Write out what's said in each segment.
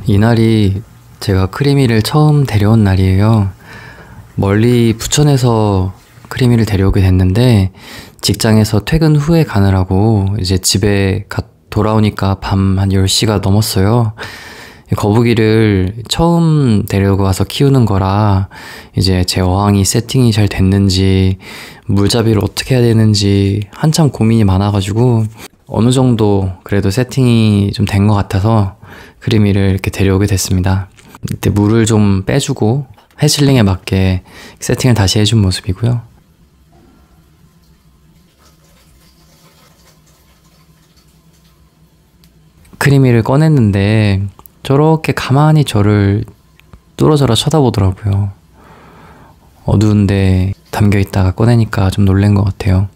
이날이 제가 크리미를 처음 데려온 날이에요. 멀리 부천에서 크리미를 데려오게 됐는데 직장에서 퇴근 후에 가느라고 이제 집에 돌아오니까 밤 한 10시가 넘었어요. 거북이를 처음 데려오고 와서 키우는 거라 이제 제 어항이 세팅이 잘 됐는지 물잡이를 어떻게 해야 되는지 한참 고민이 많아가지고 어느 정도 그래도 세팅이 좀 된 것 같아서 크리미를 이렇게 데려오게 됐습니다. 이때 물을 좀 빼주고 해실링에 맞게 세팅을 다시 해준 모습이고요. 크리미를 꺼냈는데 저렇게 가만히 저를 뚫어져라 쳐다보더라고요. 어두운데 담겨있다가 꺼내니까 좀 놀란 것 같아요.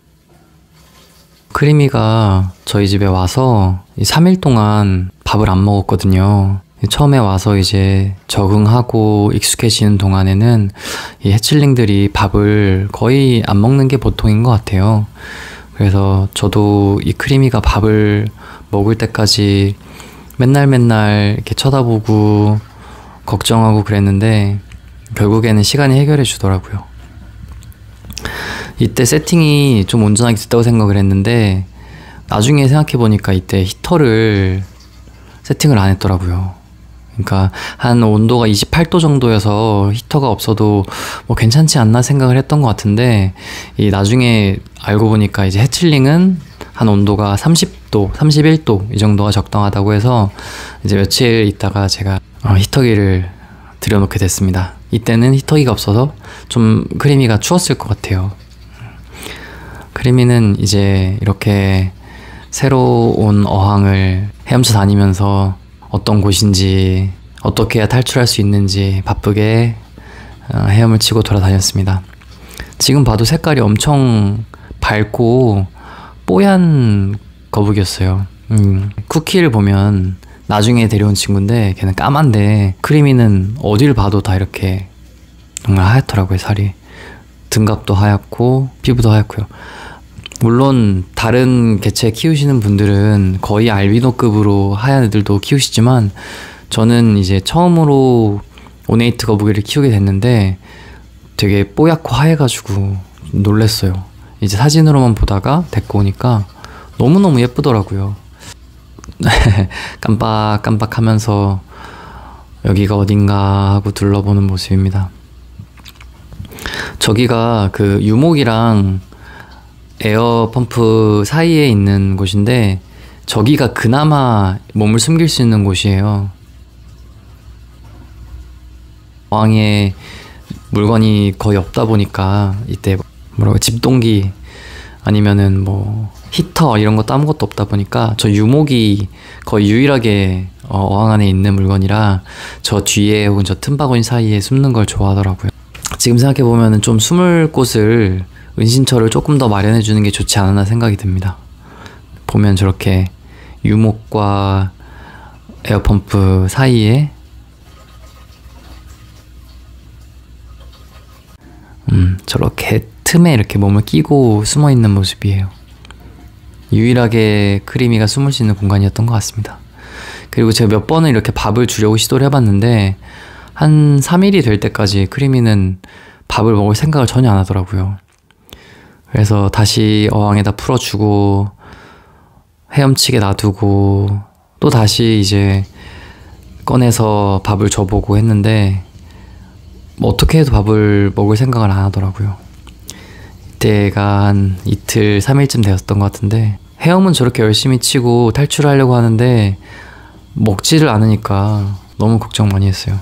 크리미가 저희 집에 와서 3일 동안 밥을 안 먹었거든요. 처음에 와서 이제 적응하고 익숙해지는 동안에는 이 해칠링들이 밥을 거의 안 먹는 게 보통인 것 같아요. 그래서 저도 이 크리미가 밥을 먹을 때까지 맨날 이렇게 쳐다보고 걱정하고 그랬는데 결국에는 시간이 해결해 주더라고요. 이때 세팅이 좀 온전하게 됐다고 생각을 했는데 나중에 생각해보니까 이때 히터를 세팅을 안 했더라고요. 그러니까 한 온도가 28도 정도여서 히터가 없어도 뭐 괜찮지 않나 생각을 했던 것 같은데 이 나중에 알고 보니까 이제 해칠링은 한 온도가 30도, 31도 이 정도가 적당하다고 해서 이제 며칠 있다가 제가 히터기를 들여놓게 됐습니다. 이때는 히터기가 없어서 좀 크리미가 추웠을 것 같아요. 크리미는 이제 이렇게 새로 온 어항을 헤엄쳐 다니면서 어떤 곳인지 어떻게 해야 탈출할 수 있는지 바쁘게 헤엄을 치고 돌아다녔습니다. 지금 봐도 색깔이 엄청 밝고 뽀얀 거북이였어요. 쿠키를 보면 나중에 데려온 친구인데 걔는 까만데 크리미는 어딜 봐도 다 이렇게 정말 하얗더라고요. 살이 등갑도 하얗고 피부도 하얗고요. 물론 다른 개체 키우시는 분들은 거의 알비노급으로 하얀 애들도 키우시지만 저는 이제 처음으로 오네이트 거북이를 키우게 됐는데 되게 뽀얗고 하얘가지고 놀랬어요. 이제 사진으로만 보다가 데리고 오니까 너무너무 예쁘더라고요. 깜빡깜빡하면서 여기가 어딘가 하고 둘러보는 모습입니다. 저기가 그 유목이랑 에어펌프 사이에 있는 곳인데 저기가 그나마 몸을 숨길 수 있는 곳이에요. 어항에 물건이 거의 없다 보니까 이때 뭐라고 집동기 아니면은 뭐 히터 이런 것도 아무것도 없다 보니까 저 유목이 거의 유일하게 어항 안에 있는 물건이라 저 뒤에 혹은 저 틈바구니 사이에 숨는 걸 좋아하더라고요. 지금 생각해보면 좀 숨을 곳을 은신처를 조금 더 마련해 주는 게 좋지 않았나 생각이 듭니다. 보면 저렇게 유목과 에어펌프 사이에 저렇게 틈에 이렇게 몸을 끼고 숨어 있는 모습이에요. 유일하게 크리미가 숨을 수 있는 공간이었던 것 같습니다. 그리고 제가 몇 번을 이렇게 밥을 주려고 시도를 해봤는데 한 3일이 될 때까지 크리미는 밥을 먹을 생각을 전혀 안 하더라고요. 그래서 다시 어항에다 풀어주고 헤엄치게 놔두고 또 다시 이제 꺼내서 밥을 줘보고 했는데 뭐 어떻게 해도 밥을 먹을 생각을 안 하더라고요. 이때가 한 이틀, 3일쯤 되었던 것 같은데 헤엄은 저렇게 열심히 치고 탈출하려고 하는데 먹지를 않으니까 너무 걱정 많이 했어요.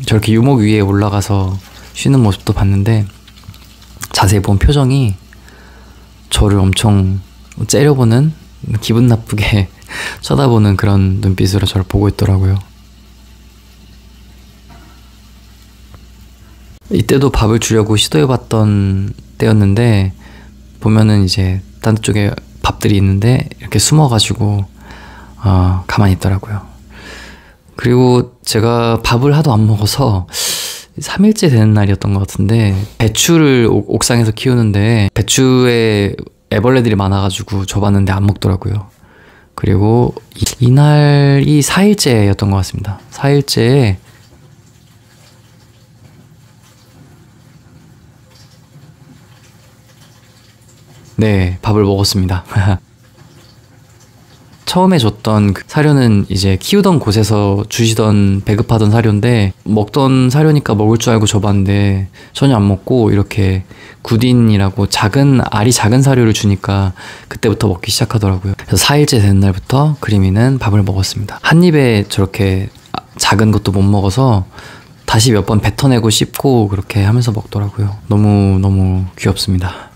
저렇게 유목 위에 올라가서 쉬는 모습도 봤는데 자세히 본 표정이 저를 엄청 째려보는 기분 나쁘게 쳐다보는 그런 눈빛으로 저를 보고 있더라고요. 이때도 밥을 주려고 시도해봤던 때였는데 보면은 이제 딴 쪽에 밥들이 있는데 이렇게 숨어가지고 가만히 있더라고요. 그리고 제가 밥을 하도 안 먹어서 3일째 되는 날이었던 것 같은데 배추를 옥상에서 키우는데 배추에 애벌레들이 많아가지고 줘봤는데 안 먹더라고요. 그리고 이날이 4일째였던 것 같습니다. 4일째에 네, 밥을 먹었습니다. 처음에 줬던 그 사료는 이제 키우던 곳에서 주시던 배급하던 사료인데 먹던 사료니까 먹을 줄 알고 줘봤는데 전혀 안 먹고 이렇게 구딘이라고 알이 작은 사료를 주니까 그때부터 먹기 시작하더라고요. 그래서 4일째 되는 날부터 그림이는 밥을 먹었습니다. 한 입에 저렇게 작은 것도 못 먹어서 다시 몇 번 뱉어내고 씹고 그렇게 하면서 먹더라고요. 너무 귀엽습니다.